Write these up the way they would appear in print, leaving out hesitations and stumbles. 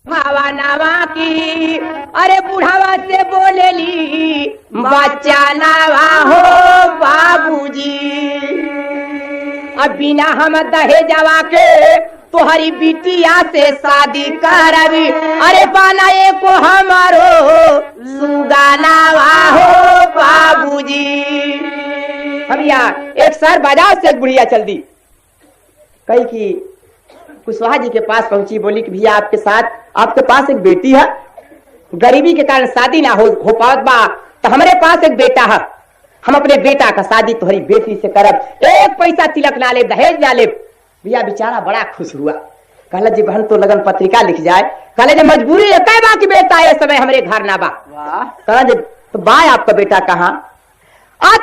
भावनावा की अरे बुढ़ावा से बोलेली बच्चा नावा हो बाबूजी। अब बिना हम दहेजवा के तोहरी बिटिया से शादी करबी, अरे बनाए को हमारो सुगानावा हो बाबूजी। अब यार एक सर बाजार से एक बुढ़िया चल दी, कही कि कुशवाहा जी के पास पहुंची, बोली कि भैया आपके पास एक बेटी है, गरीबी के कारण शादी ना हो पावत बा, तो हमारे पास एक बेटा है, हम अपने बेटा का शादी तुम्हारी बेटी से करब, एक पैसा तिलक ना ले, दहेज ना ले। भैया बेचारा बड़ा खुश हुआ, कहला जी बहन तो लगन पत्रिका लिख जाए, कहले जी मजबूरी है कई बा की बेटा ये समय हमारे घर ना बा। कहला जी तो बा आपका बेटा कहाँ?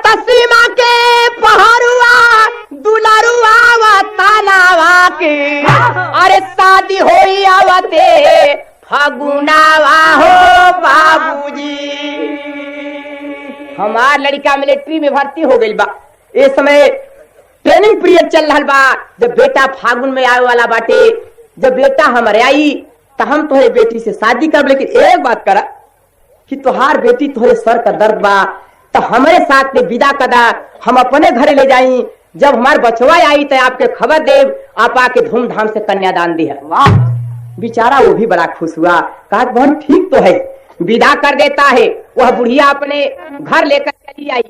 तसीमा के पहरुआ दुलारुआ व तानावा के, अरे शादी होई आवते फगुनावा हो बाबूजी। हमार लड़का मिलिट्री में भर्ती हो गई बा, इस समय ट्रेनिंग पीरियड चल रहा बा, जब बेटा फागुन में आए वाला बाटे, जब बेटा हमारे आई तो हम तुम्हारे बेटी से शादी कर, लेकिन एक बात करा कि तुहार बेटी तुम्हारे सर का दर्द बा तो हमारे साथ में विदा कदा, हम अपने घरे ले जाई, जब हमारे बचवा आई तो आपके खबर दे, आप आके धूमधाम से कन्यादान दी है। बेचारा वो भी बड़ा खुश हुआ, कहा बहुत ठीक तो है, विदा कर देता है। वह बुढ़िया अपने घर लेकर चली आई,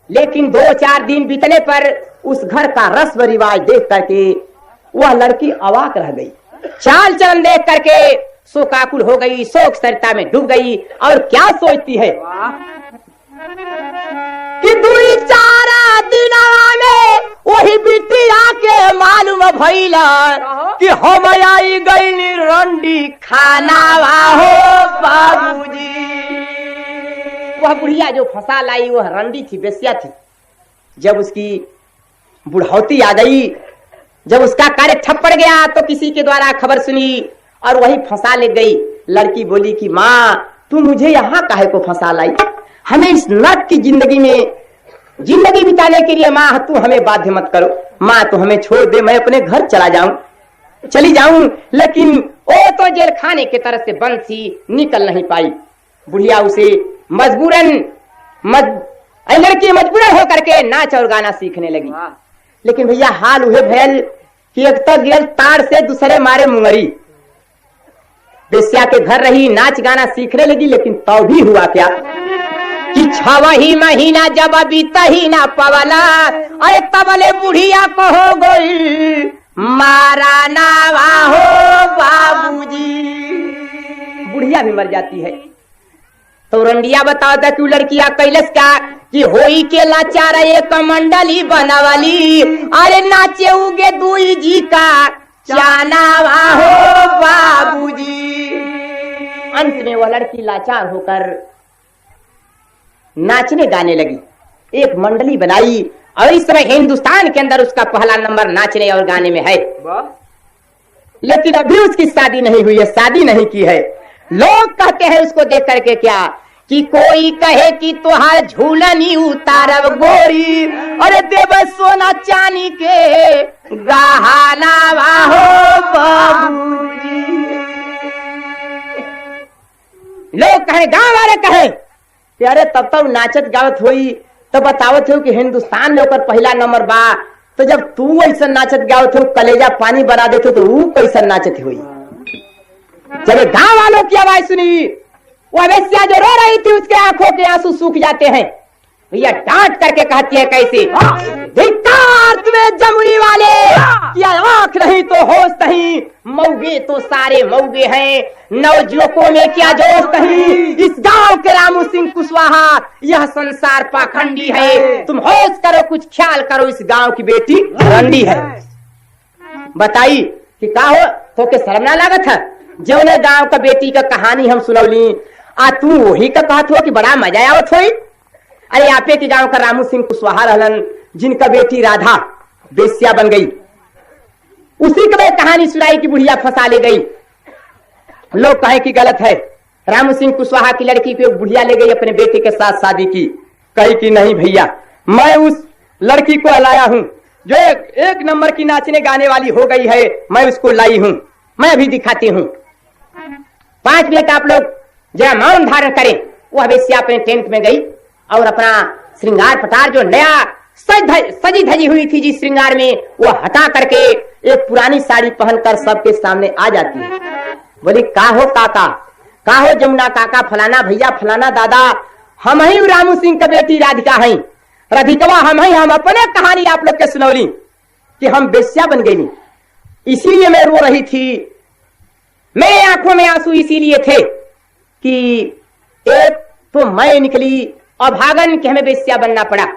लेकिन 2-4 दिन बीतने पर उस घर का रस्म रिवाज देख करके वह लड़की अवाक रह गई, चाल चलन देख करके शोकाकुल हो गई, शोक सरिता में डूब गई। और क्या सोचती है कि 2-4 दिन में वही बिटिया के मालूम भइला कि हम आई गई रंडी खानावा हो बाबूजी। वह बुढ़िया जो फंसा लाई वह रंडी थी, बेस्या थी। जब उसकी बुढ़ौती आ गई, जब उसका कार्य ठप पड़ गया तो किसी के द्वारा खबर सुनी और वही फंसा ले गई। लड़की बोली कि माँ तू मुझे यहाँ काहे को फंसा लाई, हमें इस नर्क की जिंदगी में जिंदगी बिताने के लिए माँ तू हमें बाध्य मत करो, माँ तू हमें छोड़ दे, मैं अपने घर चली जाऊं। लेकिन वो तो जेल खाने के तरफ से बंद सी, निकल नहीं पाई। बुढ़िया उसे लड़की मजबूरन होकर के नाच और गाना सीखने लगी। लेकिन भैया हाल हुए भैल कि एक तो गिरल तार से दूसरे मारे मुंगरी, बेस्या के घर रही, नाच गाना सीखने लगी। लेकिन तो भी हुआ क्या कि 6वां ही महीना जब बीता ही ना पवला, अरे तबले बुढ़िया को हो गई मारा नावा हो बाबूजी। बुढ़िया भी मर जाती है। तो रंडिया बताओ था कि लड़किया कैलस का कि होई के लाचार एक मंडली बनावली, अरे नाचे उगे दुई जी का चानावा हो बाबूजी। अंत में वह लड़की लाचार होकर नाचने गाने लगी, एक मंडली बनाई और इस समय हिंदुस्तान के अंदर उसका पहला नंबर नाचने और गाने में है। लेकिन अभी उसकी शादी नहीं हुई है, शादी नहीं की है। लोग कहते हैं उसको देख करके क्या कि कोई कहे कि तुहार झूलनी उतारब गोरी, अरे देव सोना चांदी के गहनावा हो बाबूजी। लोग कहे, गांव वाले कहे कि अरे तब तक नाचत गावत हुई तो बतावत हो कि हिंदुस्तान में ओकर पहला नंबर बा, तो जब तू ऐसा नाचत गावत हो कलेजा पानी बना देते तो वो कैसा नाचत हुई। जब गांव वालों की आवाज सुनी, वह वेश्या जो रो रही थी उसके आंखों के आंसू सूख जाते हैं। भैया डांट करके कहती है कैसे, धिक्कार तुम्हें जमुई वाले, क्या आंख नहीं तो होश नहीं, मौगे तो सारे मौगे हैं, नवजुवकों में क्या जोश नहीं। इस गांव के रामू सिंह कुशवाहा, यह संसार पाखंडी है, तुम होश करो, कुछ ख्याल करो, इस गांव की बेटी रंडी है। बताई कि का हो तो के शर्म ना लागत है, जो ने गांव का बेटी का कहानी हम सुनौली, आ तू वही का कहत हो कि बड़ा मजा आवत होई। अरे आपे के गांव का रामू सिंह कुशवाहा रहलन, जिनका बेटी राधा बेस्या बन गई, उसी के कहानी सुनाई की बुढ़िया फंसा ले गई। लोग कहे कि गलत है, रामू सिंह कुशवाहा की लड़की को बुढ़िया ले गई अपने बेटे के साथ शादी की। कही कि नहीं भैया, मैं उस लड़की को लाया हूं जो एक नंबर की नाचने गाने वाली हो गई है, मैं उसको लाई हूं, मैं अभी दिखाती हूं। 5 मिनट आप लोग जरा मौन धारण करें। वह वेश्या अपने टेंट में गई और अपना श्रृंगार पटार जो नया सजी धजी हुई थी जिस श्रृंगार में, वो हटा करके एक पुरानी साड़ी पहनकर सबके सामने आ जाती है। बोली, का हो काका, का हो जमुना काका, फलाना भैया, फलाना दादा, हम ही रामू सिंह का बेटी राधिका हैं, राधिकवा हम ही, हम अपने कहानी आप लोग के सुनौली कि हम बेश्या बन गई, इसीलिए मैं रो रही थी। मेरे आंखों में आंसू इसीलिए थे कि एक तो मैं निकली और भागन कि हमें बेश्या बनना पड़ा।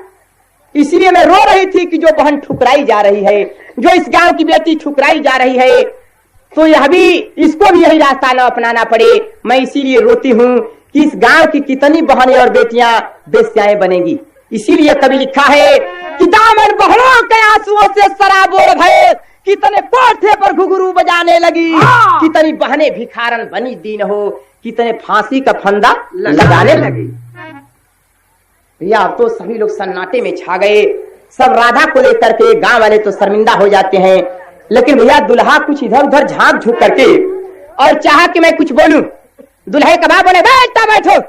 इसलिए मैं रो रही थी कि जो बहन ठुकराई जा रही है, जो इस गांव की बेटी ठुकराई जा रही है, तो यह भी, इसको भी यही रास्ता न अपनाना पड़े। मैं इसीलिए रोती हूँ कि इस गांव की कितनी बहनें और बेटियां बेश्याएं बनेगी। इसीलिए कभी लिखा है कि दामन बहनों के आंसुओं से सराबोर भये, कितने कोठे पर घुघरू बजाने लगी, कितनी बहनें भिखारन बनी दीन हो, कितने फांसी का फंदा लगाने लगी। भैया अब तो सभी लोग सन्नाटे में छा गए। सब राधा को लेकर के गांव वाले तो शर्मिंदा हो जाते हैं, लेकिन भैया दुल्हा कुछ इधर उधर झांक झुक करके और चाहा कि मैं कुछ बोलूं। दुल्हे का बाप बोले, बैठो,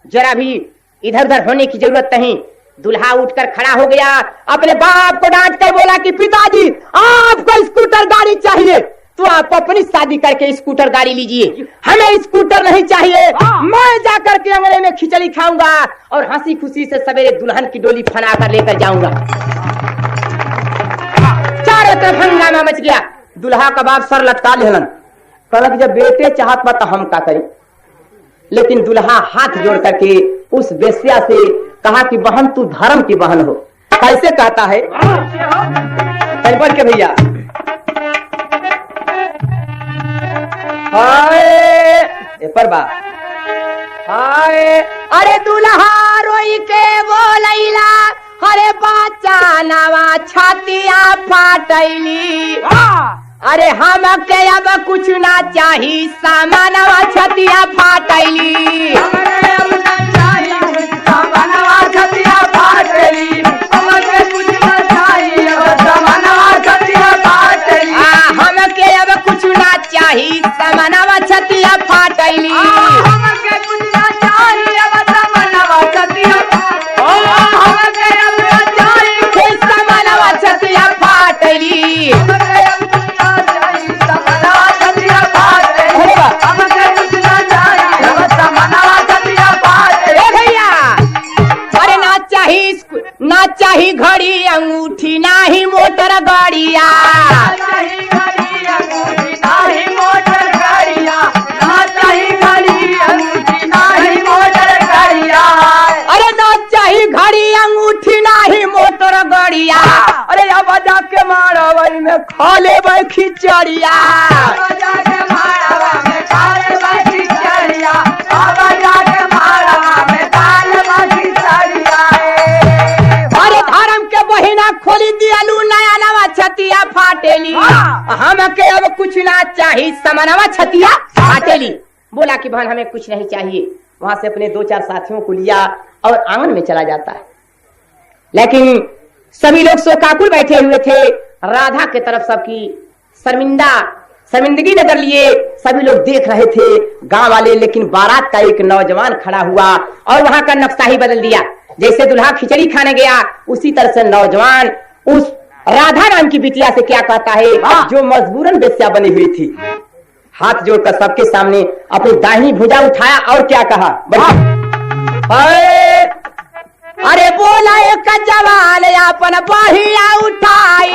जरा भी इधर उधर होने की जरूरत नहीं। दुल्हा उठकर खड़ा हो गया, अपने बाप को डांट कर बोला कि पिताजी आपको स्कूटर गाड़ी चाहिए तो आप अपनी शादी करके स्कूटर गाड़ी लीजिए, हमें स्कूटर नहीं चाहिए। मैं जाकर के अंगने में खिचड़ी खाऊंगा और हंसी खुशी से सवेरे दुल्हन की डोली फना कर लेकर जाऊंगा। चारों तरफ हंगामा मच गया। दुल्हा का बाप सर लटका लेलन, कहलक जब बेटे चाहत बा तो हम का करें। लेकिन दुल्हा हाथ जोड़ करके उस वेश्या से कहा कि बहन तू धर्म की बहन हो। कैसे कहता है, बढ़ के भैया, हाय पर बा, हाय अरे दुल्हा रोई के बोलैला, अरे बच्चा नवा छातिया फाटैली, अरे हम के अब कुछ ना चाही, सामानवा छतिया फाटैली, सामानवा छतिया फाटैली, हमके कुछ ना चाही, सामानवा छतिया फाटैली, हमके अब कुछ ना चाही, सामानवा छतिया फाटैली, हमके कुछ ना चाही, अब सामानवा छतिया फाटैली, हमके अब ना चाही, सामानवा छतिया फाटैली, ना चाही घड़ी अंगूठी नाही मोटर गाड़िया, अरे ना चाही घड़ी अंगूठी नाही मोटर गाड़िया, अरे अब जाके मारवई में खा ले खिचड़िया, खोली दियालू नया नवा छतिया फाटेली, हमके अब कुछ ना चाहिए, समनवा छतिया फाटेली। बोला कि बहन हमें कुछ नहीं चाहिए। वहां से अपने 2-4 साथियों को लिया और आंगन में चला जाता है। लेकिन सभी लोग शोकाकुल बैठे हुए थे। राधा के तरफ सबकी शर्मिंदगी नजर लिए सभी लोग देख रहे थे, गांव वाले। लेकिन बारात का एक नौजवान खड़ा हुआ और वहां का नक्शा ही बदल दिया। जैसे दुल्हा खिचड़ी खाने गया, उसी तरह से नौजवान उस राधा नाम की बिटिया से क्या कहता है, जो मजबूरन बेश्या बनी हुई थी। हाथ जोड़कर सबके सामने अपनी दाहिनी भुजा उठाया और क्या कहा, अरे बोला एक जवान अपन बहिया उठाई,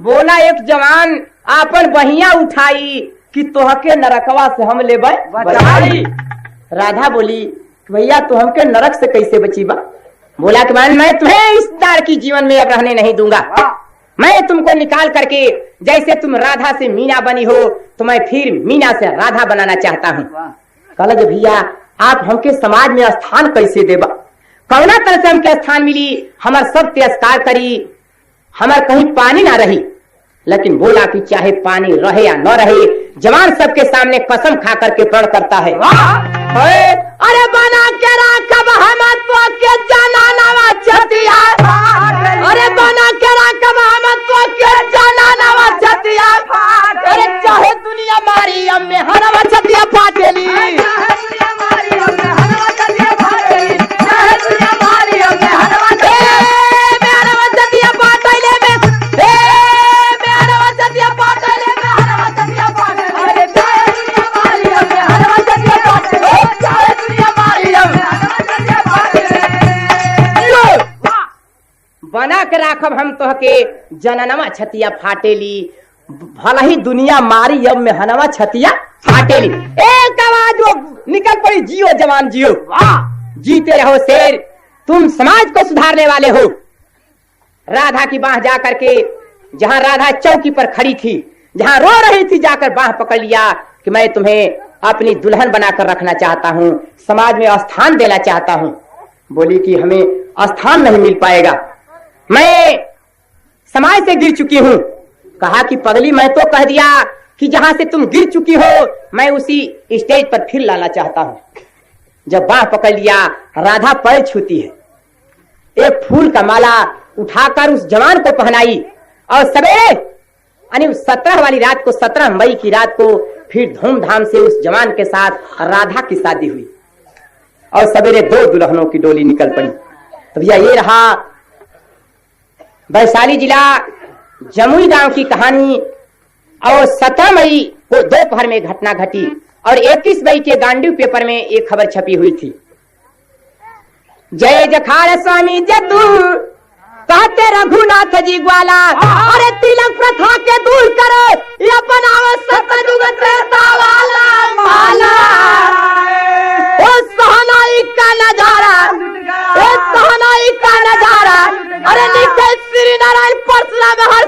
बोला एक जवान आपन बहिया उठाई कि तोहके नरकवा से हम ले बचाई। राधा बोली भैया तू हमके नरक से कैसे बचीबा। बोला कि मैं तुम्हें इस तार की जीवन में अब रहने नहीं दूंगा। मैं तुमको निकाल करके जैसे तुम राधा से मीना बनी हो तो मैं फिर मीना से राधा बनाना चाहता हूँ। कहला भैया आप हमके समाज में स्थान कैसे देबा। कौना तरह से हमके स्थान मिली, हमार सब तिरस्कार करी, हमार कहीं पानी ना रही। लेकिन बोला कि चाहे पानी रहे या न रहे, जवान सबके सामने कसम खा करके प्रण करता है। अरे बना के राखब हम तो के जाना नवा छतिया, अरे बना के राखब हम तो के जाना नवा छतिया, अरे चाहे दुनिया मारी हम हरवा छतिया फाटेली, बना के राखब हम तो के जननवा छतिया फाटेली, भला ही दुनिया मारी अब में हनवा छतिया फाटेली। एक आवाज वो निकल पड़ी, जियो जवान जियो, जीते रहो शेर, तुम समाज को सुधारने वाले हो। राधा की बाह जाकर के, जहां राधा चौकी पर खड़ी थी, जहां रो रही थी, जाकर बाह पकड़ लिया कि मैं तुम्हें अपनी दुल्हन बनाकर रखना चाहता हूं, समाज में स्थान देना चाहता हूं। बोली कि हमें स्थान नहीं मिल पाएगा, मैं समाज से गिर चुकी हूं। कहा कि पगली, मैं तो कह दिया कि जहां से तुम गिर चुकी हो मैं उसी स्टेज पर फिर लाना चाहता हूं। जब बाह पकड़ लिया, राधा पैर छूती है, एक फूल का माला उठाकर उस जवान को पहनाई, और सवेरे यानी 17 वाली रात को, 17 मई की रात को फिर धूमधाम से उस जवान के साथ राधा की शादी हुई, और सवेरे 2 दुल्हनों की डोली निकल पड़ी। तो भैया ये रहा वैशाली जिला जमुई गांव की कहानी। और 17 मई को दोपहर में घटना घटी, और 21 मई के गांडीव पेपर में एक खबर छपी हुई थी, जय जखाड़ स्वामी जदू कहते रघुनाथ जी ग्वाला, अरे तिलक प्रथा के दूर करो, ये बनाओ सतयुग त्रेता वाला माला। ओ सहनाई का नजारा, ओ सहनाई का नजारा, अरे निकल श्री नारायण परशुराम हर